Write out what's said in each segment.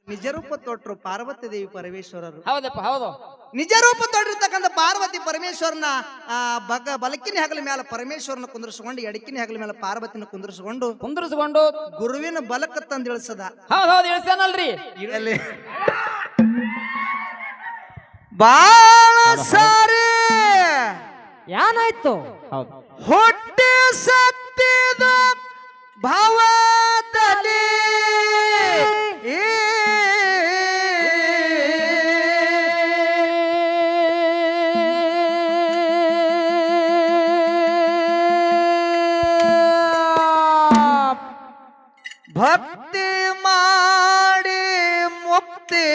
ನಿಜ ರೂಪ ತೊಟ್ರು ಪಾರ್ವತಿ ದೇವಿ ಪರಮೇಶ್ವರರು. ಹೌದಪ್ಪ ಹೌದು. ನಿಜ ರೂಪ ತೊಟ್ಟಿರ್ತಕ್ಕಂಥ ಪಾರ್ವತಿ ಪರಮೇಶ್ವರನ ಬಲಕಿನ ಹೆಗಲ ಮೇಲೆ ಪರಮೇಶ್ವರನ ಕುಂದ್ರಿಸಿಕೊಂಡು ಎಡಕಿನ ಹೆಗಲ ಮೇಲೆ ಪಾರ್ವತಿನ ಕುಂದ್ರಿಸಿಕೊಂಡು ಗುರುವಿನ ಬಲಕ ತಂದು ಇಳಿಸದ. ಹೌದು ಇಳಿಸ್ಯಾನಲ್ರಿ. ಇಲ್ಲಿ ಬಾಳ ಸಾರಿ ಏನಾಯ್ತು? ಹೌದು ಹೊಟ್ಟೆ ಸತ್ತಿದ ಭಾವದಲ್ಲಿ ಭಕ್ತಿ ಮಾಡಿ ಮುಕ್ತಿ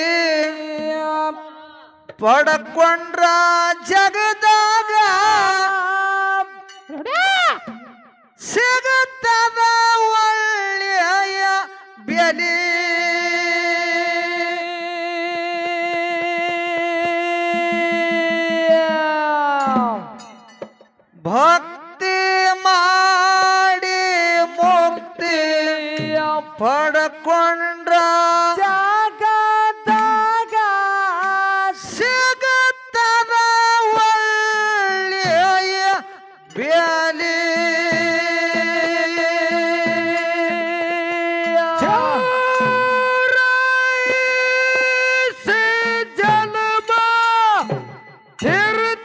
ಪಡಕೊಂಡ್ರ ಜಗದಾಗ ಸಿಗುತ್ತದ ಒಳ್ಳೆಯ ಬೆಲೆ. ಭಕ್ತಿ ಮಾಡಿ ಮುಕ್ತಿ ಪಡಕೊಂಡ್ರ ಜಗದಾಗ ಸಿಗುತ್ತದ ಒಳ್ಳೆಯ ಬೆಲೆ. ಜನ್ಮ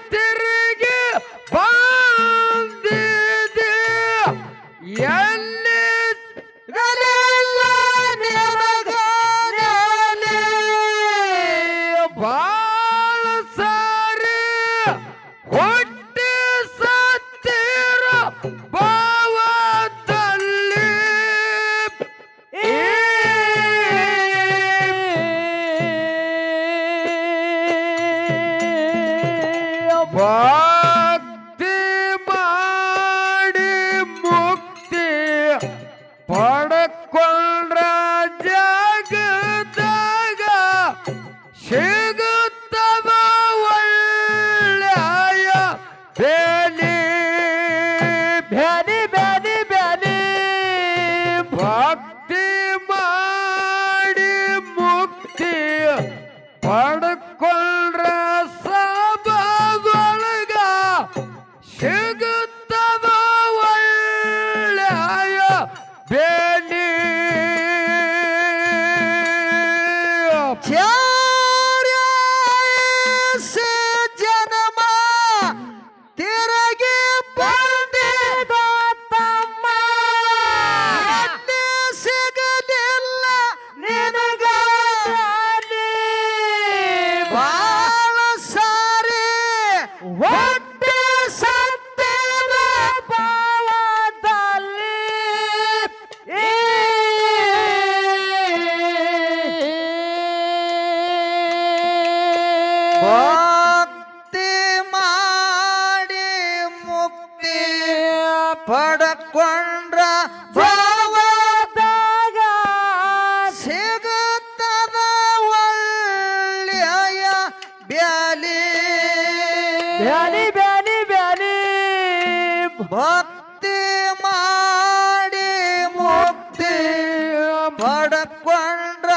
ತಿರುಗಿ ಬಂದಿದೆ ಎಲ್ಲಿ ಬಾಳ ಸಾರಿ ಹೊಟ್ಟೆ ಸತ್ತಿರ ಭಾವದಲ್ಲಿ ಭಕ್ತಿ ಮಾಡಿ ಮುಕ್ತಿ ಪಡಕೊಂಡ್ರ ಜಗದಾಗ ಸಿಗುತ್ತದ ಒಳ್ಳೆಯ ಬೆಲೆ. ಬೆಲೆ ಬೆಲೆ ಬೆಲೆ ಭಕ್ತಿ ಮಾಡಿ ಮುಕ್ತಿ ಪಡ್ಕೊಂಡ್ರ ಸಭದೊಳಗ ಸಿಗುತ್ತದ ಒಳ್ಳೆಯ ಬೆಲೆ. ಜನ್ಮ ತಿರುಗಿ ಬಂದಿದ ತಮ್ಮ ಸಿಗಲಿಲ್ಲ ನಿನಗ ಬಾಳ ಸಾರಿ ಹೊಟ್ಟೆ ಸತ್ತಿದ ಭಾವದಲ್ಲಿ ಭಕ್ತಿ ಮಾಡಿ ಮುಕ್ತಿ ಪಡಕೊಂಡ್ರ ಭಾವದಾಗ ಸಿಗುತ್ತದ ಒಳ್ಳೆಯ ಬ್ಯಾಲಿ. ಬ್ಯಾಲಿ ಬ್ಯಾಲಿ ಬ್ಯಾಲಿ ಭಕ್ತಿ ಮಾಡಿ ಮುಕ್ತಿ ಪಡಕೊಂಡ್ರ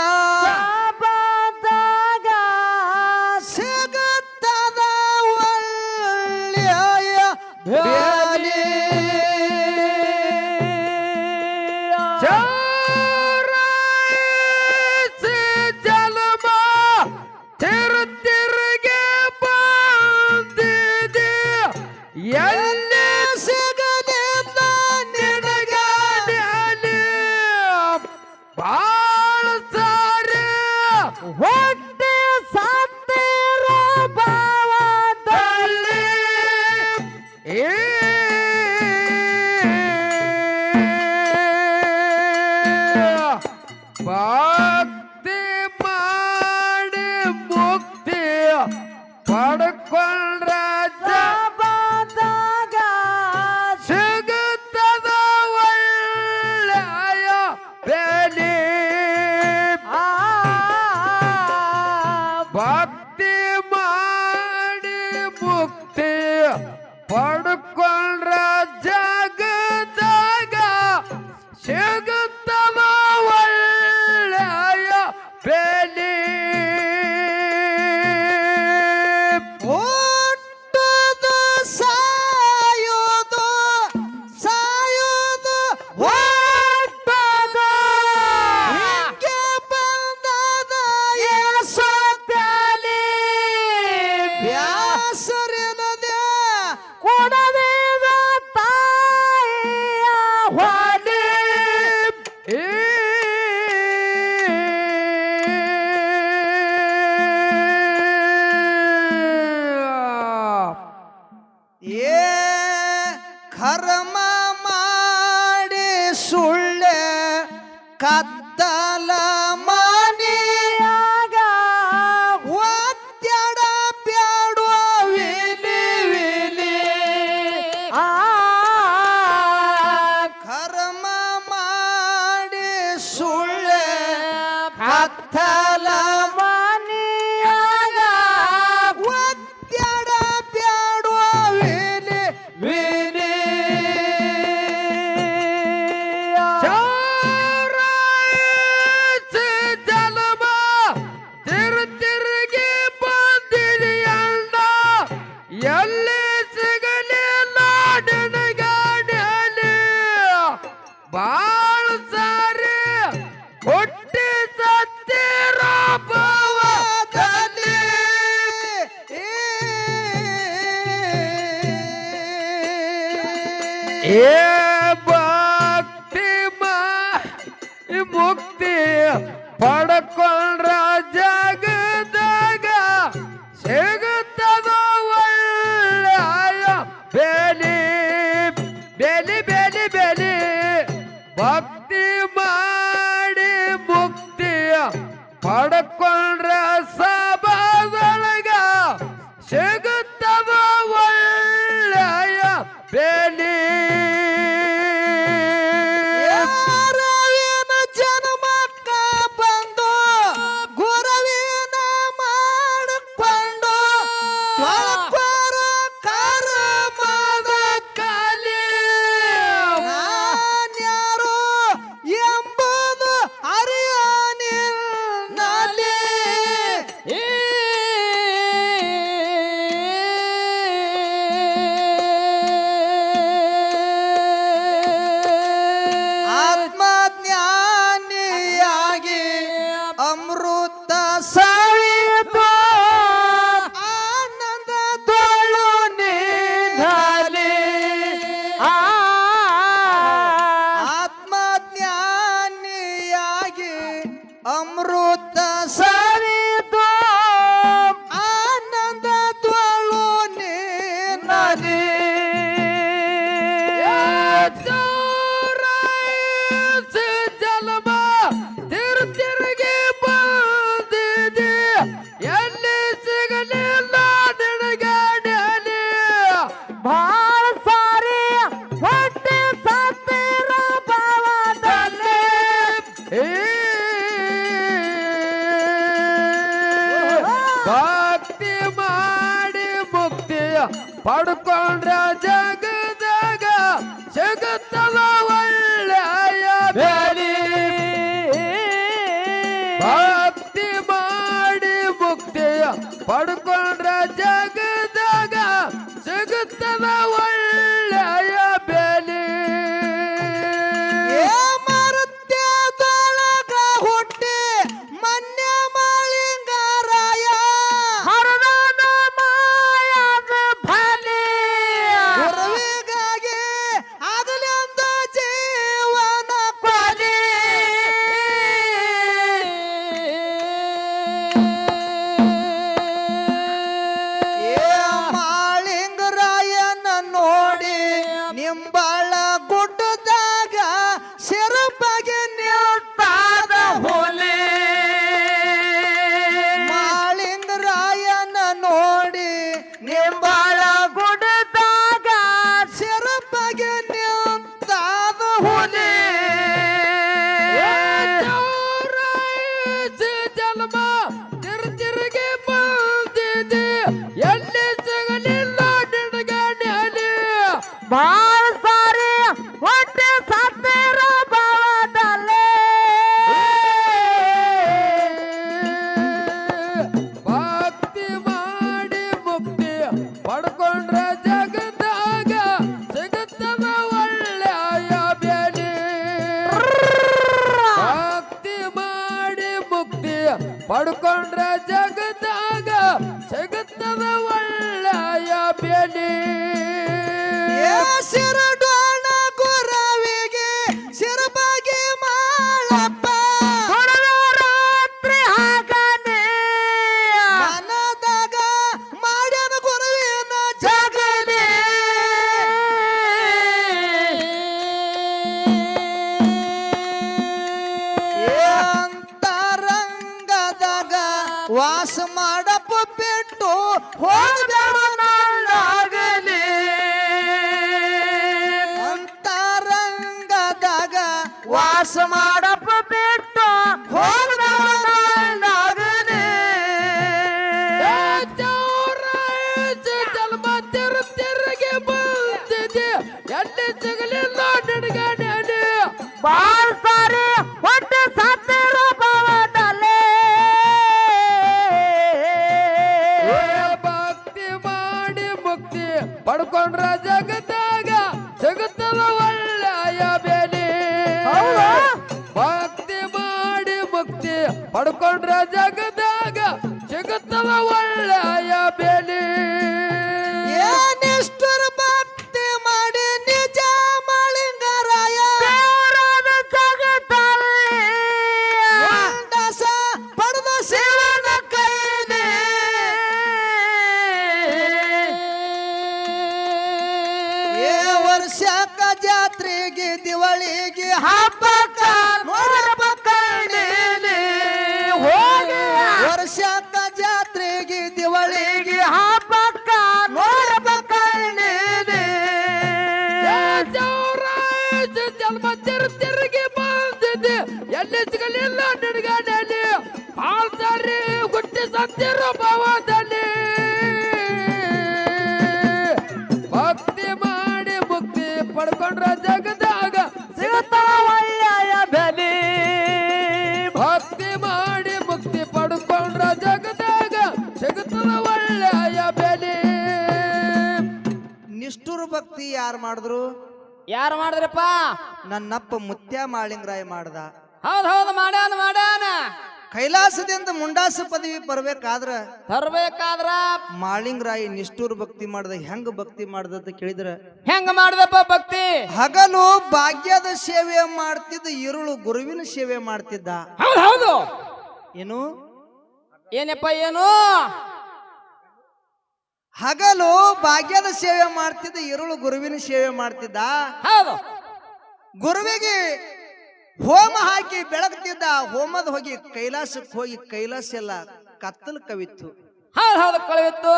ಸಿಗುತ್ತದ ಒಳ್ಳೆಯ ಬ್ಯಾಲಿ. ಕತ್ತಲ ಮನೆಯಾಗ ಒತ್ಯಾಡ ಬ್ಯಾಡುವ ವಿಲಿ ವಿಲಿ ಕರ್ಮ ಮಾಡಿ ಸುಳ್ಳೆ ಕತ್ತಲ ಮನೆಯಾಗ ಒತ್ಯಾಡ ಬ್ಯಾಡುವ ವಿಲಿ ವಿಲಿ ಎಲ್ಲಿ ಸಿಗಲಿಲ್ಲ ನಿನಗಾಡಲಿ ಬಾಳ ಸಾರಿ ಹುಟ್ಟಿ ಸತ್ತಿರ ಭವದಲ್ಲಿ ಏ ಭಕ್ತಿ ಮುಕ್ತಿ ಪಡ್ಕೊಂಡ್ರ ಜಗದಾಗ ಸಿಗುತ್ತದ ಒಳ್ಳೆಯ ಬೆಲಿ ಬೆಲಿ ಬೆಲಿ ಬೆಲಿ ಭಕ್ತಿ ಮಾಡಿ ಮುಕ್ತಿ ಪಡ್ಕೊಂಡ್ರ ಸಭಾದೊಳಗ ಸಿಗುತ್ತದ ಒಳ್ಳೆಯ ಬೆಲಿ ಜನ್ಮಕ್ಕ ಬಂದು ಗುರುವಿನ ಮಾಡಿಕೊಂಡು ಕರ್ಮದ ಕಾಲಿ ನಾನ್ಯಾರು ಎಂಬುದು ಅರಿಯನಿಲ್ಲಿ ಆತ್ಮಜ್ಞಾನಿಯಾಗಿ ಅಮೃತ ಸವಿದು ಆನಂದ ತೋಳು ನೀಡಲಿ ಆತ್ಮಜ್ಞಾನಿಯಾಗಿ ಅಮೃತ ಸವಿದು ಆನಂದ ತೋಳು ನೀಡಲಿ ಜಲಮ ತಿರುಗಿ ಬಂದಿದೆ ಎಲ್ಲಿ ಸಿಗಲಿಲ್ಲ ನಿನಗಾಡಲಿ ಬಾಳ ಸಾರಿ ಹೊಟ್ಟೆ ಸತ್ತಿರ ಭಾವದಲ್ಲಿ ಭಕ್ತಿ ಮಾಡಿ ಮುಕ್ತಿ ಪಡ್ಕೊಂಡ್ರ ಜಗದಾಗ ಸಿಗುತ್ತದ ಒಳ್ಳೆಯ ಬೆಲಿ ಭಕ್ತಿ ಮಾಡಿ ಮುಕ್ತಿ ಪಡ್ಕೊಂಡ್ರ ಜಗದಾಗ ಸಿಗುತ್ತದ ಒಳ್ಳೆಯ ಬೆಲಿ ಮರುತ್ಯದೊಳಗ ಹುಟ್ಟಿ ಮನ್ಯ ಮಾಳಿಂಗರಾಯ ಹರದಾನ ಮಾಯಾದ ಫಲಿ ಗುರುವಿಗಾಗಿ ಆಗಲೆಂದ ಜೀವನ ಕೊಲಿ ಮಾಳಿಂಗರಾಯನ ನೋಡಿ ನಿಂಬಾಳ ಗುಡ್ಡದಾಗ ಸಿರಪಗೆ ನಿಲ್ತಾದ ಹುಲಿ ಮಾಳಿಂಗರಾಯನ ನೋಡಿ ನಿಂಬಾಳ ಗುಡ್ಡದಾಗ ಸಿರಪಗೆ ನಿಲ್ತಾದ ಹುಲಿ ಜನ್ಮ ತಿರುಗಿ ಬಂದಿದೆ ಎಲ್ಲಿ ಸಿಗಲಿಲ್ಲ ನಿನಗಾಡಲಿ ಬಾಳ ಸಾರಿ ಹೊಟ್ಟೆ ಸತ್ತಿರ ಭಾವದಲ್ಲಿ ಭಕ್ತಿ ಮಾಡಿ ಮುಕ್ತಿ ಪಡ್ಕೊಂಡ್ರ ಜಗದಾಗ ಸಿಗುತ್ತದ ಒಳ್ಳೆಯ ಬೆಲಿ ಭಕ್ತಿ ಮಾಡಿ ಮುಕ್ತಿ ಪಡ್ಕೊಂಡ್ರ ಜಗದಾಗ ಸಿಗುತ್ತದ ಒಳ್ಳೆಯ ಬೆಲಿ ಶಿರಡೋಣ ಗುರವಿಗೆ ಶಿರಬಾಗಿ ಮಾಳಪ್ಪ ರಾತ್ರಿ ಹಾಗನೆ ಮನದಾಗ ಮಾಡ್ಯನ ಗುರುವಿನ ಜಗಲಿ ವಾಸ ಮಾಡಪ್ಪ ಬಿಟ್ಟು ಹೋಗಬೇಡ ನನ್ನಾಗಲಿ ಅಂತರಂಗದಾಗ ವಾಸ ಮಾಡಪ್ಪ ಬಿಟ್ಟು ಹೋಗಬೇಡ ನನ್ನಾಗಲಿ ಜನ್ಮ ತಿರುಗಿ ಬಂದಿದೆ ಎಣ್ಣೆ ಸಿಗಲಿಲ್ಲ ನಿನಗೆ ಬಾಳ್ ಸಾರಿ ಹೊಟ್ಟೆ ಸತ್ತಿರೋ ಭಾವದಲ್ಲಿ ಭಕ್ತಿ ಮಾಡಿ ಮುಕ್ತಿ ಪಡ್ಕೊಂಡ್ರ ಜಗತ್ತಾಗ ಸಿಗುತ್ತದ ಒಳ್ಳೆಯ ಬೆಲೆ ಭಕ್ತಿ ಮಾಡಿ ಮುಕ್ತಿ ಪಡ್ಕೊಂಡ್ರ ಜಗದಾಗ ಸಿಗುತ್ತದ ಒಳ್ಳೆಯ ಬೆಲೆ ಏನಿಷ್ಟರ ಭಕ್ತಿ ಮಾಡಿ ನಿಜ ಮಾಳಿಂಗರಾಯ ದೇವರಾದ ಜಗತ್ತಲ್ಲಿ ದಾಸ ಪಡೆದ ಶಿವನ ಕೈಲಿ ಏ ವರ್ಷಕ್ಕ ಜಾತ್ರೆಗೆ ದಿವಾಳಿಗೆ ಹಬ್ಬಕ್ಕ ನೋಡಪ್ಪ ಕಣ್ಣೀಲಿ ಹೋಗಿ ವರ್ಷಕ್ಕ ಜಾತ್ರೆಗೆ ದಿವಾಳಿಗೆ ಹಬ್ಬಕ್ಕ ನೋಡಪ್ಪ ಕಣ್ಣೀಲಿ ಜನ್ಮ ತಿರುಗಿ ಬಂದಿದೆ ಎಲ್ಲಿ ಸಿಗಲಿಲ್ಲ ನಿನಗಲ್ಲಿ ಆಳ್ತಾರಿ ಹುಟ್ಟಿ ಸತ್ತಿರೋ ಭಾವದಲ್ಲಿ ಭಕ್ತಿ ಮಾಡಿ ಮುಕ್ತಿ ಪಡ್ಕೊಂಡ್ರ ಜಗದಾಗ ಸಿಗುತ್ತಾವ ಒಳ್ಳೆಯ ಬೆಲೆ ಭಕ್ತಿ ಮಾಡಿ ಮುಕ್ತಿ ಪಡ್ಕೊಂಡ್ರ ಜಗದಾಗ ಸಿಗುತ್ತದ ಒಳ್ಳೆಯ ಬೆಲೆ ನಿಷ್ಠುರ ಭಕ್ತಿ ಯಾರು ಮಾಡಿದ್ರು? ಯಾರು ಮಾಡಿದ್ರಪ್ಪ? ನನ್ನಪ್ಪ ಮುತ್ಯ ಮಾಳಿಂಗರಾಯ ಮಾಡ್ದ. ಹೌದು ಮಾಡ್ಯಾನ ಕೈಲಾಸದಿಂದ ಮುಂಡಾಸ ಪದವಿ ಬರ್ಬೇಕಾದ್ರ ತರ್ಬೇಕಾದ್ರ ಮಾಳಿಂಗರಾಯ ನಿಷ್ಠುರ ಭಕ್ತಿ ಮಾಡ್ದ. ಹೆಂಗ ಭಕ್ತಿ ಮಾಡ್ದ ಅಂತ ಕೇಳಿದ್ರ, ಹೆಂಗ ಮಾಡ್ದಪ್ಪ ಭಕ್ತಿ? ಹಗಲು ಭಾಗ್ಯದ ಸೇವೆ ಮಾಡ್ತಿದ್ದ, ಇರುಳು ಗುರುವಿನ ಸೇವೆ ಮಾಡ್ತಿದ್ದ. ಹೌದು ಏನು ಏನಪ್ಪ ಏನು? ಹಗಲು ಭಾಗ್ಯದ ಸೇವೆ ಮಾಡ್ತಿದ್ದ, ಇರುಳು ಗುರುವಿನ ಸೇವೆ ಮಾಡ್ತಿದ್ದ. ಹೌದು ಗುರುವಿಗೆ ಹೋಮ ಹಾಕಿ ಬೆಳಗ್ತಿದ್ದ. ಹೋಮದ ಹೋಗಿ ಕೈಲಾಸಕ್ಕೆ ಹೋಗಿ ಕೈಲಾಸ ಎಲ್ಲ ಕತ್ತಲು ಕವಿತ್ತು. ಹೌದು ಕಳೆಯಿತ್ತು.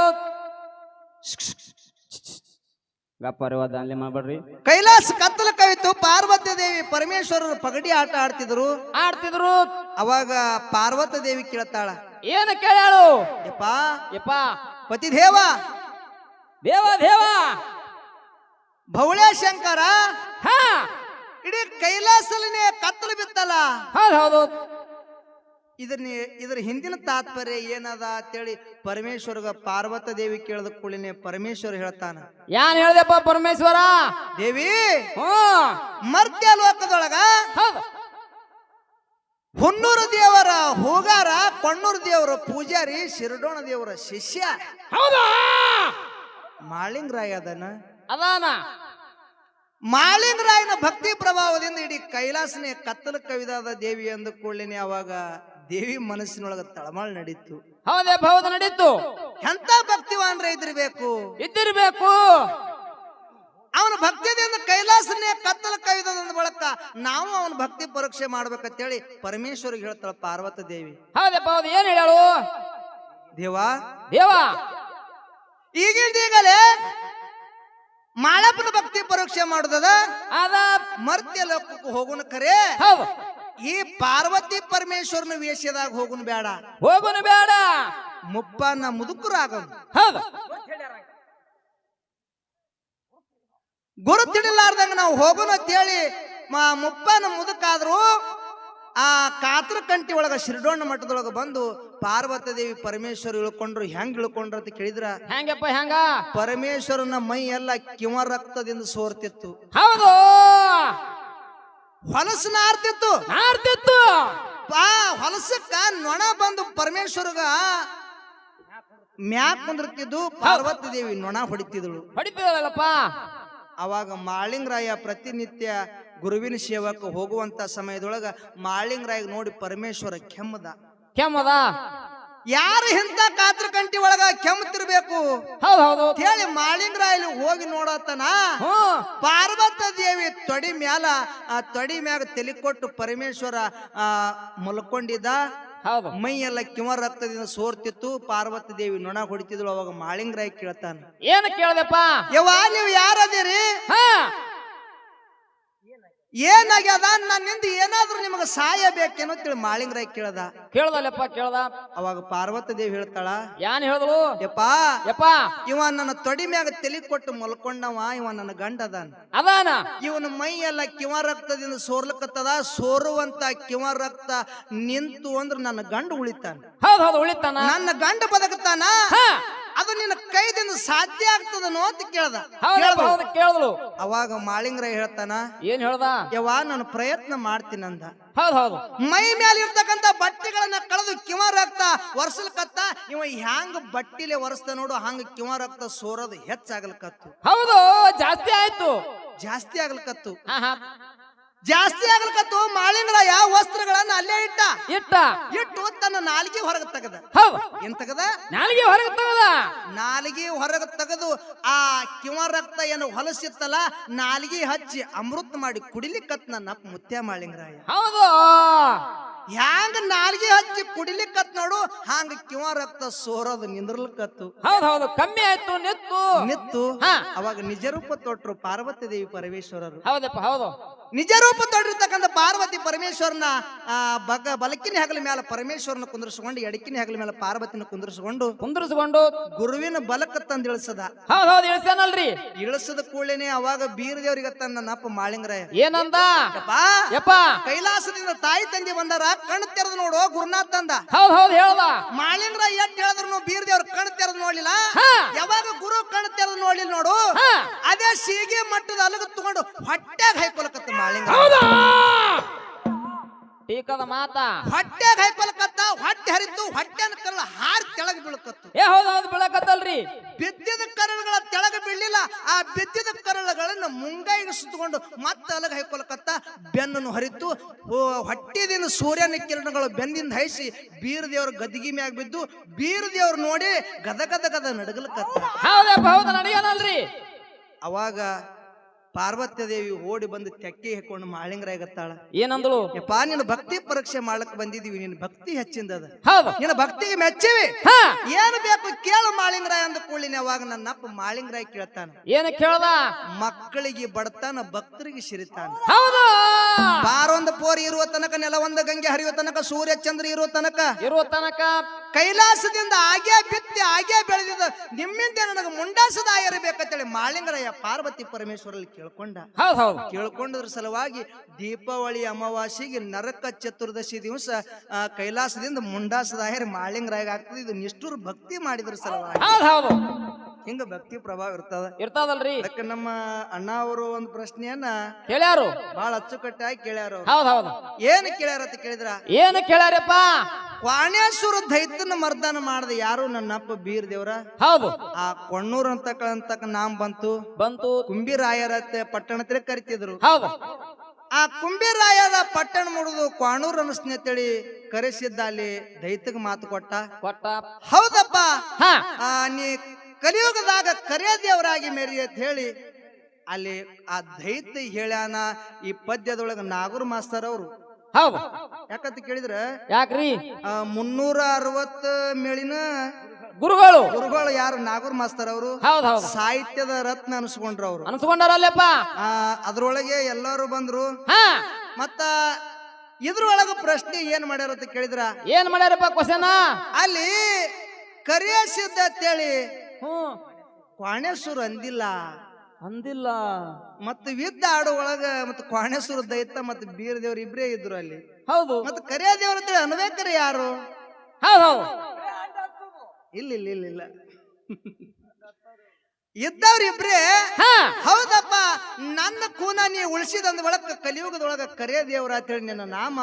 ಗಪ್ಪರಿವಾದಲ್ಲಿ ಮಾಡ್ಬೇಡ್ರಿ. ಕೈಲಾಸ ಕತ್ತಲು ಕವಿತ್ತು. ಪಾರ್ವತಿ ದೇವಿ ಪರಮೇಶ್ವರರು ಪಗಡಿ ಆಟ ಆಡ್ತಿದ್ರು. ಅವಾಗ ಪಾರ್ವತಿ ದೇವಿ ಕೇಳ್ತಾಳ, ಏನು ಕೇಳ್ಯಾಳು? ಯಪ್ಪ ಪತಿದೇವ ದೇವ ಭೌಳ್ಯ ಶಂಕರ ಹಾ ಇಡೀ ಕೈಲಾಸಲನೇ ಕತ್ತಲು ಬಿತ್ತಲ್ಲ, ಹೌದು ಇದ್ರ ಹಿಂದಿನ ತಾತ್ಪರ್ಯ ಏನದ ಅಂತೇಳಿ ಪರಮೇಶ್ವರ್ಗ ಪಾರ್ವತ ದೇವಿ ಕೇಳದ ಕೂಡಲೇ ಪರಮೇಶ್ವರ ಹೇಳ್ತಾನ, ಯಾನ್ ಹೇಳ್ದಪ್ಪ ಪರಮೇಶ್ವರ? ದೇವಿ ಹ್ಮ್ ಮರ್ತ್ಯ ಲೋಕದೊಳಗ ಹೌದು ಹುನ್ನೂರು ದೇವರ ಹೂಗಾರ, ಕೊಣ್ಣೂರು ದೇವರ ಪೂಜಾರಿ, ಶಿರಡೋಣ ದೇವರ ಶಿಷ್ಯ ಹೌದಾ? ಮಾಳಿಂಗರಾಯ ಅದಾನ. ಮಾಳಿಂಗರಾಯನ ಭಕ್ತಿ ಪ್ರಭಾವದಿಂದ ಇಡೀ ಕೈಲಾಸನೇ ಕತ್ತಲು ಕವಿದಾದ ದೇವಿ ಅಂದ ಕೂಡಲೇ ಅವಾಗ ದೇವಿ ಮನಸ್ಸಿನೊಳಗ ತಳಮಾಳ್ ನಡೀತು. ಹೌದು ನಡೀತು. ಎಂತ ಭಕ್ತಿವಾನ್ರ ಇದ್ದಿರ್ಬೇಕು. ಅವನ ಭಕ್ತಿಯಿಂದ ಕೈಲಾಸನೇ ಕತ್ತಲು ಕವಿದ ಬಳಕ ನಾವು ಅವನ ಭಕ್ತಿ ಪರೀಕ್ಷೆ ಮಾಡ್ಬೇಕಂತೇಳಿ ಪರಮೇಶ್ವರಿಗೆ ಹೇಳ್ತಾಳ ಪಾರ್ವತ ದೇವಿ. ಹೌದು ಏನ್ ಹೇಳು? ದೇವ ಈಗಲೇ ಮಾಳಪ್ಪನ ಭಕ್ತಿ ಪರೀಕ್ಷೆ ಮಾಡುದದ, ಮರ್ತ್ಯ ಲೋಕಕ್ಕೆ ಹೋಗುನ ಖರೆ. ಈ ಪಾರ್ವತಿ ಪರಮೇಶ್ವರನ ವೇಷದಾಗ ಹೋಗುನ್ ಬೇಡ, ಮುಪ್ಪನ ಮುದುಕರಾಗ ಗುರು ತಿಳಿಲಾರ್ದಂಗ ನಾವು ಹೋಗೋಣ ಅಂತೇಳಿ ಮುಪ್ಪನ ಮುದುಕಾದ್ರು ಆ ಕಾತ್ರ ಕಂಟಿ ಒಳಗ ಶಿರಡೋಣ ಮಠದೊಳಗ ಬಂದು ಪಾರ್ವತಿ ದೇವಿ ಪರಮೇಶ್ವರ ಇಳ್ಕೊಂಡ್ರು. ಹೆಂಗ್ ಇಳ್ಕೊಂಡ್ರ ಅಂತ ಕೇಳಿದ್ರ, ಹೆಂಗ ಪರಮೇಶ್ವರನ ಮೈ ಎಲ್ಲ ಕಿವ ರಕ್ತದಿಂದ ಸೋರ್ತಿತ್ತು. ಹೌದು ಹೊಲಸು ನಾರ್ತಿತ್ತು. ಹೊಲಸಕ್ಕ ನೊಣ ಬಂದು ಪರಮೇಶ್ವರಗ ಮ್ಯಾಕ್ ಕುಂದಿರ್ತಿದ್ದು, ಪಾರ್ವತಿ ದೇವಿ ನೊಣ ಹೊಡಿತಿದಳು. ಅವಾಗ ಮಾಳಿಂಗರಾಯ ಪ್ರತಿನಿತ್ಯ ಗುರುವಿನ ಸೇವಕ್ಕೆ ಹೋಗುವಂತ ಸಮಯದೊಳಗ ಮಾಳಿಂಗರಾಯ ನೋಡಿ ಪರಮೇಶ್ವರ ಕೆಮ್ಮದ. ಯಾರು ಇಂಥ ಕಾತ್ರ ಕಂಟಿ ಒಳಗ ಕೆಮ್ಮತಿರ್ಬೇಕು ಹೇಳಿ ಮಾಳಿಂಗರಾಯಲಿ ಹೋಗಿ ನೋಡತನ ಪಾರ್ವತ ದೇವಿ ತೊಡಿ ಮ್ಯಾಗ ತಲೆ ಕೊಟ್ಟು ಪರಮೇಶ್ವರ ಮಲ್ಕೊಂಡಿದ್ದ. ಹೌದು ಮೈ ಎಲ್ಲ ಕಿವ ರಕ್ತದಿಂದ ಸೋರ್ತಿತ್ತು. ಪಾರ್ವತಿ ದೇವಿ ನೊಣ ಹೊಡಿತಿದ್ಳು. ಅವಾಗ ಮಾಳಿಂಗರಾಯ ಕೇಳ್ತಾನ, ಏನ್ ಕೇಳ್ದಪ್ಪ? ಯವ್ವ ನೀವು ಯಾರದಿರಿ? ಹಾ ಏನಾಗ್ಯದ? ನನ್ನಿಂದ ಏನಾದ್ರೂ ನಿಮಗ ಸಹಾಯ ಬೇಕೇನೋ ತಿಳಿ ಮಾಳಿಂಗರಾಯ ಕೇಳ್ದ. ಕೇಳ್ದಲ್ಲಪ್ಪ ಕೇಳ್ದ. ಅವಾಗ ಪಾರ್ವತಿ ದೇವಿ ಹೇಳ್ತಾಳ, ಯಾನ್ ಹೇಳಿದ್ಳು? ಯಪ್ಪಾ ಯಪ್ಪ ಇವ ನನ್ನ ತೊಡಿ ಮ್ಯಾಗ ತಲಿ ಕೊಟ್ಟು ಮಲ್ಕೊಂಡವ, ಇವ ನನ್ನ ಗಂಡ ಅದಾನ. ಅದಾನ ಇವನ ಮೈ ಎಲ್ಲ ಕಿವ ರಕ್ತದಿಂದ ಸೋರ್ಲಕತ್ತದ. ಸೋರುವಂತ ಕಿವ ರಕ್ತ ನಿಂತು ಅಂದ್ರ ನನ್ನ ಗಂಡ ಉಳಿತಾನ. ಹೌದ್ ಹೌದು ಉಳಿತಾನ. ನನ್ನ ಗಂಡ ಬದುಕತಾನ. ಹಾ ಅದು ನಿನ್ನ ಕೈದಿಂದ ಸಾಧ್ಯ ಆಗ್ತದನೋ ಅಂತ ಕೇಳ್ದ. ಹೌದಪ್ಪ ಹೌದು ಕೇಳಿದ್ಳು. ಅವಾಗ ಮಾಳಿಂಗರಾಯ ಹೇಳ್ತಾನ, ಏನ್ ಹೇಳ್ದ? ಯವ್ವ ನಾನು ಪ್ರಯತ್ನ ಮಾಡ್ತೀನಂದ. ಹೌದ್ ಹೌದು ಮೈ ಮೇಲೆ ಇರ್ತಕ್ಕಂತ ಬಟ್ಟೆಗಳನ್ನ ಕಳೆದು ಕಿವ ರಕ್ತ ಒರ್ಸಲ್ಕತ್ತ. ಇವ ಹ್ಯಾಂಗ ಬಟ್ಟಿಲೆ ಒರೆಸ್ತ ನೋಡು ಹಂಗ ಕಿವ ರಕ್ತ ಸೋರೋದು ಹೆಚ್ಚಾಗಲ್ಕತ್ತು. ಹೌದು ಜಾಸ್ತಿ ಆಯ್ತು. ಜಾಸ್ತಿ ಆಗ್ಲಕತ್ತು. ಹಾ ಹಾ ಜಾಸ್ತಿ ಆಗ್ಲಕತ್ತು. ಮಾಳಿಂಗರಾಯ ವಸ್ತ್ರಗಳನ್ನ ಅಲ್ಲೇ ಇಟ್ಟು ತನ್ನ ನಾಲಿಗೆ ಹೊರಗೆ ತೆಗದ. ಹೌದು ಏನ್ ತೆಗದ? ನಾಲಿಗೆ ಹೊರಗೆ ತಗದ. ನಾಲಿಗೆ ಹೊರಗೆ ತೆಗೆದು ಆ ಕಿವ ರಕ್ತ ಏನು ಹೊಲಸಿತ್ತಲ್ಲ ನಾಲಿಗೆ ಹಚ್ಚಿ ಅಮೃತ ಮಾಡಿ ಕುಡಿಲಿಕ್ಕತ್ ನನ್ನ ಮುತ್ಯ ಮಾಳಿಂಗರಾಯ. ಹೌದು ಹ್ಯಾಂಗ ನಾಲ್ಗೆ ಹಚ್ಚಿ ಕುಡಿಲಿಕ್ಕತ್ ನೋಡು ಹಾಂಗ ಕಿವ ರಕ್ತ ಸೋರೋದು ನಿಂದ್ರಲ್ಕತ್ತು. ಹೌದ್ ಹೌದು ಕಮ್ಮಿ ಆಯ್ತು ನಿತ್ತು. ಹಾ ಅವಾಗ ನಿಜ ರೂಪ ತೊಟ್ರು ಪಾರ್ವತಿ ದೇವಿ ಪರಮೇಶ್ವರರು. ಹೌದಪ್ಪ ಹೌದು ನಿಜ ರೂಪ ತೊಟ್ಟಿರ್ತಕ್ಕಂಥ ಪಾರ್ವತಿ ಪರಮೇಶ್ವರನ ಬಲಕಿನ ಹೆಗಲ ಮೇಲೆ ಪರಮೇಶ್ವರನ ಕುಂದ್ರಿಸಿಕೊಂಡು ಎಡಕಿನ ಹೆಗಲ ಮೇಲೆ ಪಾರ್ವತಿನ ಕುಂದ್ರಿಸಿಕೊಂಡು ಗುರುವಿನ ಬಲಕ್ಕ ತಂದು ಇಳಿಸದ. ಹೌದ್ ಹೌದು ಇಳಿಸ್ಯಾನಲ್ರಿ. ಇಳಿಸದ ಕೂಡಲೇನೆ ಅವಾಗ ಬೀರದೇವ್ರಿಗೆ ತನ್ನ ನಪ್ಪ ಮಾಳಿಂಗರಾಯ ಏನಂದ? ಯಪ್ಪ ಕೈಲಾಸದಿಂದ ತಾಯಿ ತಂದೆ ಬಂದಾರ, ಕಣ್ಣು ತೆರೆದು ನೋಡು ಗುರುನಾಥ್ ಅಂದ. ಹೌದ್ ಹೌದು ಹೇಳ್ದ. ಮಾಳಿಂಗರಾಯ ಎಟ್ ಹೇಳಿದ್ರು ಬೀರದೇವ್ರ ಕಣ್ಣು ತೆರೆದು ನೋಡ್ಲಿಲ್ಲ. ಯಾವಾಗ ಗುರು ಕಣ್ಣು ತೆರೆದು ನೋಡ್ಲಿಲ್ಲ ನೋಡು ಅದೇ ಸೀಗೆ ಮಟ್ಟದ ಅಲಗ ತಗೊಂಡು ಹೊಟ್ಟೆಗೆ ಹೈಕೊಲಕತ್ತ ಮಾಳಿಂಗ. ಟೀಕದ ಮಾತ ಹೊಟ್ಟೆಗೆ ಹೈಕೊಲಕತ್ತ. ಹೊಟ್ಟೆ ಹರಿತು. ಹೊಟ್ಟೆನ ಕರಳ ಹಾರಿ ತೆಳಗ್ ಬೀಳಕತ್ತು. ಹೌದ್ ಹೌದು ಬೀಳಕತ್ತಲ್ರಿ. ಬಿದ್ದಿದ ಕರಳುಗಳ ತೆಳಗ ಬೀಳಲಿಲ್ಲ. ಆ ಬಿದ್ದಿದ ಕರಳುಗಳನ್ನ ಮುಂಗೈಗೆ ಸುತ್ತಕೊಂಡು ಮತ್ತೆ ಅಲಗ ಹೈಕೊಲಕತ್ತ. ಬೆನ್ನನ್ನು ಹರಿತು. ಹೊಟ್ಟೆದಿಂದ ಸೂರ್ಯನ ಕಿರಣಗಳು ಬೆನ್ನಿಂದ ಹೈಸಿ ಬೀರದೇವ್ರ ಗದಿಗಿ ಮ್ಯಾಗ ಬಿದ್ದು ಬೀರದೇವ್ರು ನೋಡಿ ಗದ ಗದ ಗದ ನಡಗಲಕತ್ತ. ಹೌದಪ್ಪ ಹೌದು ನಡೆಯನಲ್ರಿ. ಅವಾಗ ಪಾರ್ವತಿ ದೇವಿ ಓಡಿ ಬಂದು ತೆಕ್ಕೆ ಹಾಕೊಂಡು ಮಾಳಿಂಗರಾಯಗತ್ತಾಳ. ಏನಂದಳು? ಯಪ್ಪಾ ನಿನ್ನ ಭಕ್ತಿ ಪರೀಕ್ಷೆ ಮಾಡ್ಲಕ್ ಬಂದಿದೀವಿ. ನಿನ್ನ ಭಕ್ತಿ ಹೆಚ್ಚಿಂದದ. ಹೌದು ನಿನ್ನ ಭಕ್ತಿಗೆ ಮೆಚ್ಚಿವಿ. ಏನು ಬೇಕು ಕೇಳು ಮಾಳಿಂಗರಾಯ ಅಂದ ಕೂಡಲಿನ ಅವಾಗ ನನ್ನಪ್ಪ ಮಾಳಿಂಗರಾಯ ಕೇಳ್ತಾನ. ಏನ ಕೇಳ್ದ? ಮಕ್ಕಳಿಗೆ ಬಡತಾನ ಭಕ್ತರಿಗೆ ಸಿರಿತಾನ. ಹೌದು ಬಾರೊಂದು ಪೋರಿ ಇರುವ ತನಕ ನೆಲವೊಂದು ಗಂಗೆ ಹರಿಯುವ ತನಕ ಸೂರ್ಯ ಚಂದ್ರ ಇರುವ ತನಕ ಕೈಲಾಸದಿಂದ ಆಗೇ ಬಿತ್ತಿ ಆಗೇ ಬೆಳೆದಿದ್ದ ನಿಮ್ಮಿಂದ ನನಗೆ ಮುಂಡಾಸದ ಇರಬೇಕಂತೇಳಿ ಮಾಳಿಂಗರಾಯ ಪಾರ್ವತಿ ಪರಮೇಶ್ವರಲ್ಲಿ ಕೇಳ್ಕೊಂಡ. ಕೇಳ್ಕೊಂಡದ್ರ ಸಲುವಾಗಿ ದೀಪಾವಳಿ ಅಮಾವಾಸ್ಯೆಗೆ ನರಕ ಚತುರ್ದಶಿ ದಿವಸ ಕೈಲಾಸದಿಂದ ಮುಂಡಾಸದ ಮಾಳಿಂಗರಾಯ ಆಗ್ತದೆ. ಇದು ನಿಷ್ಠುರ ಭಕ್ತಿ ಮಾಡಿದ್ರ ಸಲುವಾಗಿ ಹಿಂಗ ಭಕ್ತಿ ಪ್ರಭಾವ ಇರ್ತದಲ್ರಿ. ಅದಕ್ಕೆ ನಮ್ಮ ಅಣ್ಣ ಅವರು ಒಂದು ಪ್ರಶ್ನೆಯನ್ನ ಕೇಳ್ಯಾರು, ಬಹಳ ಅಚ್ಚುಕಟ್ಟಾಗಿ ಕೇಳ್ಯಾರ. ಏನ್ ಕೇಳ್ಯಾರ ಅಂತ ಕೇಳಿದ್ರ, ಏನು ಕೇಳ್ಯಾರಪ್ಪ? ಕ್ವಾಣೇಶ್ವರ ದೈತ್ಯನ ಮರ್ದಾನ ಮಾಡದ ಯಾರು? ನನ್ನಪ್ಪ ಬೀರ್ ದೇವ್ರ. ಹೌದು. ಆ ಕೊಣ್ಣೂರ್ ಅಂತಕ್ಕ ನಾಮ್ ಬಂತು. ಕುಂಬಿರಾಯರ ಪಟ್ಟಣ ಕರಿತಿದ್ರು. ಹೌದು. ಆ ಕುಂಬಿರಾಯರ ಪಟ್ಟಣ ಮುಡಿದು ಕ್ವಾಣೂರ್ ಅನ್ನಿಸ್ತೇಳಿ ಕರೆಸಿದ್ದ. ಅಲ್ಲಿ ದೈತ್ಯಗ ಮಾತು ಕೊಟ್ಟ. ಹೌದಪ್ಪ ನೀ ಕಲಿಯುಗದಾಗ ಕರೆ ದೇವರಾಗಿ ಮೇರಿ ಅಂತ ಹೇಳಿ ಅಲ್ಲಿ ಆ ದೈತ್ಯ ಹೇಳ್ಯಾನ. ಈ ಪದ್ಯದೊಳಗ ನಾಗೂರ್ ಮಾಸ್ತರ್ ಅವರು. ಹೌದು. ಯಾಕಂತ ಕೇಳಿದ್ರ, ಯಾಕ್ರಿ 360 ಮೇಳಿನ ಗುರುಗಳು ಯಾರು? ನಾಗೂರ್ ಮಾಸ್ತರ್ ಅವರು. ಸಾಹಿತ್ಯದ ರತ್ನ ಅನ್ಸ್ಕೊಂಡ್ರು. ಅವರು ಅನ್ಸ್ಕೊಂಡಾರಲ್ಲಪ್ಪ. ಅದ್ರೊಳಗೆ ಎಲ್ಲರೂ ಬಂದ್ರು. ಮತ್ತ ಇದ್ರೊಳಗ ಪ್ರಶ್ನೆ ಏನ್ ಮಾಡ್ಯಾರ ಅಂತ ಕೇಳಿದ್ರ, ಏನ್ ಮಾಡ್ಯಾರಪ್ಪ ಕ್ವಶನ್? ಅಲ್ಲಿ ಕರಿಯ ಸಿದ್ಧ ಅಂತೇಳಿ ಕ್ವಾಣೇಶ್ವರ ಅಂದಿಲ್ಲ. ಮತ್ತ ವಿದ್ದ ಆಡೋ ಒಳಗ ಮತ್ತ ಕ್ವಾಣೇಶ್ವರ ದೈತ್ಯ ಮತ್ತ ಬೀರ ದೇವ್ರ ಇಬ್ರೇ ಇದ್ರು ಅಲ್ಲಿ. ಹೌದು. ಮತ್ತ ಕರಿಯ ದೇವ್ರ ಅಂತೇಳಿ ಅನ್ಬೇಕ್ರೆ ಯಾರು? ಇಲ್ಲ ಇದ್ದವ್ರಿಬ್ರೇ. ಹೌದಪ್ಪ, ನನ್ನ ಕೂನ ನೀ ಉಳಿಸಿದಂದ ಒಳಗ ಕಲಿಯುಗದೊಳಗ ಕರಿಯ ದೇವ್ರ ಅಂತೇಳಿ ನಿನ್ನ ನಾಮ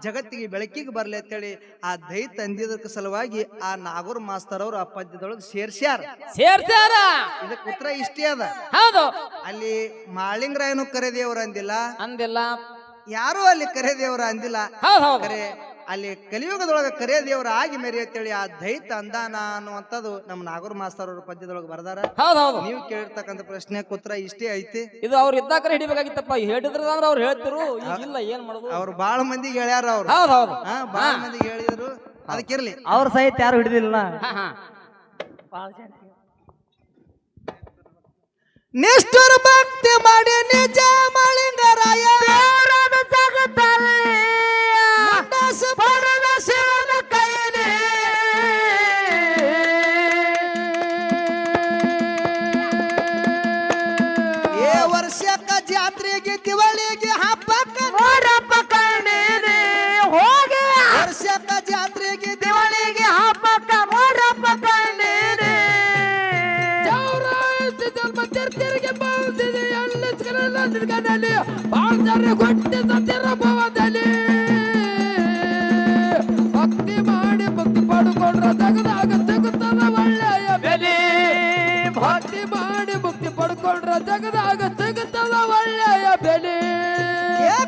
ಜಗತ್ತಿಗೆ ಬೆಳಕಿಗೆ ಬರ್ಲಿ ಅಂತೇಳಿ ಆ ದೈತ್ಯ ಅಂದಿದ್ದಕ್ಕೆ ಸಲುವಾಗಿ ಆ ನಾಗೂರ್ ಮಾಸ್ತರ್ ಅವರು ಆ ಪದ್ಯದೊಳಗೆ ಸೇರ್ಸ್ಯಾರ. ಇದಕ್ಕೆ ಉತ್ತರ ಇಷ್ಟೇ ಅದ. ಹೌದು. ಅಲ್ಲಿ ಮಾಳಿಂಗರಾಯನು ಕರೆ ದೇವ್ರ ಅಂದಿಲ್ಲ. ಯಾರು ಅಲ್ಲಿ ಕರೆ ದೇವ್ರ ಅಂದಿಲ್ಲ. ಕರೆ ಅಲ್ಲಿ ಕಲಿಯುಗದೊಳಗ ಕರೆ ದೇವರ ಆಗಿ ಮೇರಿ ಅಂತೇಳಿ ಆ ದೈತ್ಯ ಅಂದಾನ ಅನ್ನುವಂಥದ್ದು ನಮ್ಮ ನಾಗೂರ್ ಮಾಸ್ತರ್ ಅವ್ರ ಪದ್ಯದೊಳಗೆ ಬರ್ದಾರ. ನೀವು ಕೇಳಿರ್ತಕ್ಕಂಥ ಪ್ರಶ್ನೆ ಉತ್ತರ ಇಷ್ಟೇ ಐತಿ. ಇದು ಅವ್ರು ಇದ್ದಾಕರೆ ಹಿಡಿಬೇಕಾಗಿತ್ತಪ್ಪ. ಹೇಳಿದ್ರ ಅವ್ರು ಹೇಳ್ತಿರು. ಇಲ್ಲ ಏನ್ ಮಾಡೋದು? ಅವ್ರು ಬಾಳ ಮಂದಿಗೆ ಹೇಳ್ಯಾರ. ಅವ್ರು ಬಾಳ ಮಂದಿಗೆ ಹೇಳಿದ್ರು. ಅದಕ್ಕಿರ್ಲಿ. ಅವ್ರ ಸಹಿತ ಯಾರು ಹಿಡಿದಿಲ್ಲ. ಹಾ ಹಾ ನಿಷ್ಠುರ ಭಕ್ತಿ ಮಾಡಿ ನಿಜ ಮಾಳಿಂಗರಾಯ ಮಂಡಸ ಪಡೆದ ಶಿವನ ಕೈಲಿ ಏ ವರ್ಷಕ್ಕ ಜಾತ್ರೆಗೆ ದಿವಾಳಿಗೆ ಹಬ್ಬಕ್ಕ ನೋಡಪ್ಪ ಕಣ್ಣೀರಿ ಹೋಗಿ ವರ್ಷಕ್ಕ ಜಾತ್ರೆಗೆ ದಿವಾಳಿಗೆ ಹಬ್ಬಕ್ಕ ನೋಡಪ್ಪ ಕಣ್ಣೀರಿ ತಿರ್ತಿರಿಗೆ ಬಂದಿದೆ ಎಳ್ಳಿಸ್ಕರಲ್ಲ ತಿರ್ಗದಲ್ಲಿ ಬಾಳ್ತಾರೆ ಕೊಟ್ಟಿ ಸತ್ಯರ ಭವದಲ್ಲಿ ಭಕ್ತಿ ಮಾಡಿ ಭಕ್ತಿ ಪಡ್ಕೊಂಡ್ರ ಜಗದಾಗ ಸಿಗುತ್ತದ ಒಳ್ಳೆಯ ಬೆಲೆ ಭಕ್ತಿ ಮಾಡಿ ಭಕ್ತಿ ಪಡ್ಕೊಂಡ್ರ ಜಗದಾಗ ಸಿಗುತ್ತದ ಒಳ್ಳೆಯ ಬೆಲೆ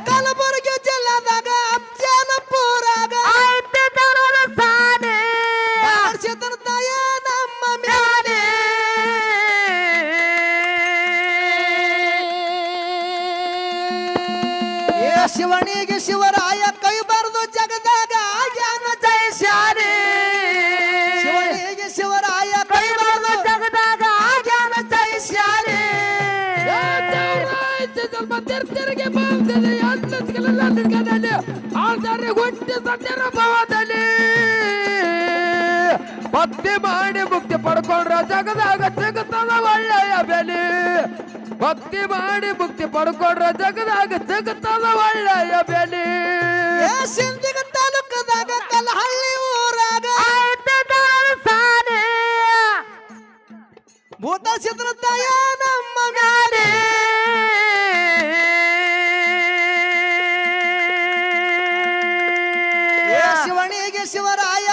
ಕಲಬುರಗಿ ಜಿಲ್ಲಾದಾಗ ಅಫ್ಜಾಲಪುರಾಗ ಬಾರ್ಸಿದನ ದಯ ನಮ್ಮ ಮ್ಯಾಲೆ ಶಿವನಿಗೆ ಶಿವರಾಯ ಕೈ ಬರೆದು ಜಗದಾಗ ಜ್ಞಾನ ಜಯಿಸ್ಯಾರೆ ಶಿವನಿಗೆ ಶಿವರಾಯ ಕೈ ಬರೆದು ಜಗದಾಗ ಜ್ಞಾನ ಜಯಿಸ್ಯಾರೆ ಸ್ವಲ್ಪ ತಿರ್ತಿರಿಗೆ ಬಂದಿದೆ ಎಳ್ಳಿಸ್ಕರಲ್ಲ ತಿರ್ಗದಲ್ಲಿ ಬಾಳ್ತಾರೆ ಕೊಟ್ಟಿ ಸತ್ಯರ ಭವದಲ್ಲಿ ಭಕ್ತಿ ಮಾಡಿ ಮುಕ್ತಿ ಪಡ್ಕೊಂಡ್ರ ಜಗದಾಗ ಸಿಗುತ್ತದ ಒಳ್ಳೆಯ ಬೆಲೆ ಭಕ್ತಿ ಮಾಡಿ ಮುಕ್ತಿ ಪಡ್ಕೊಂಡ್ರ ಜಗದಾಗ ಸಿಗುತ್ತದ ಒಳ್ಳೆಯ ಬೆಲೆ ಸಿಂಧಿಗ ತಾಲೂಕದಾಗ ಕಲಹಳ್ಳಿ ಊರಾಗ ಭೂತ ಸಿದ್ರ ದಯ ನಮ್ಮ ಮ್ಯಾಲೆ ಶಿವನಿಗೆ ಶಿವರಾಯ